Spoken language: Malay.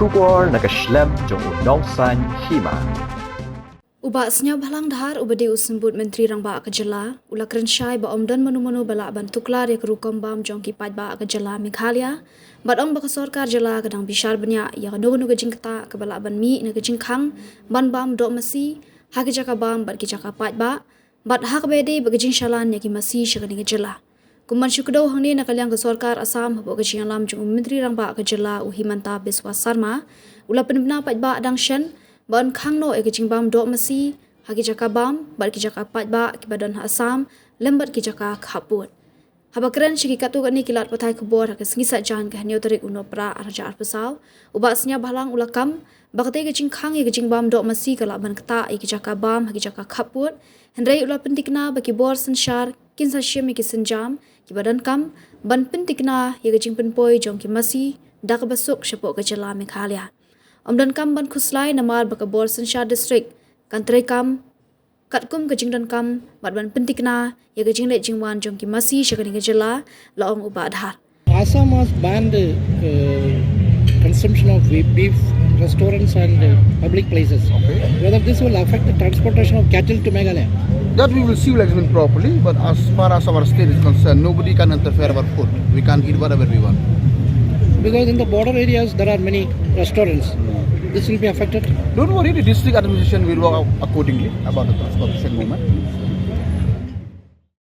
Shukor nakaslem jong unongsan hima. Uba senyap halang dahar ubade usembut Menteri Rangba Kejala ulakran syai ba omdan manu-manu balak ban tuklar ya kerukom bam jong kipat ba Kejala Meghalaya bat ong ba kesorkar jala kadang bishar banyak ya kadang gejing keta ke balak ban mi na gejing khang ban bam dok masi ha kejaka bam bat kejaka pat ba bat hak bede ba gejing shalan ya ki masi syakani Kejala kuman syukdo hangni na kalyang kesorkar Asam ba gejing alam jong Menteri Rangba Kejala Uhimanta Biswa Sarma ula penbena pat ba adang shen ban khang no e gijing bam dok masi hagi jaka bam bar ki jaka pat ba ki badan Assam lembat ki jaka khaput habakran shiki katu gani kilat pathai khobor ha singi sa jan ka hanyo tarik uno pra arja arpasau uba snya balang ulakam bakte gijing khang e gijing bam dok masi kala ban kata e ki jaka bam hagi jaka khaput hendrai ula pentikna baki bor sanshar kin sa shim ki sanjam ki badan kam ban pentikna ye gijing penpoi jong ki masi dak basuk shapo Kejala Meghalaya Omdan kam ban khuslai namar baka bor Sanshar district kantrai kam katkum gajing dan kam bat ban pentikna ya gajing le jingwan jong ki masi shakani Kejala laong uba adhar Assam has banned consumption of beef restaurants and public places. Okay. Whether this will affect the transportation of cattle to Meghalaya? That we will see will examine properly, but as far as our state is concerned, nobody can interfere our food. We can eat whatever we want. Because in the border areas there are many restaurants. This will be affected. Don't worry, the district administration will work accordingly about the transportation movement.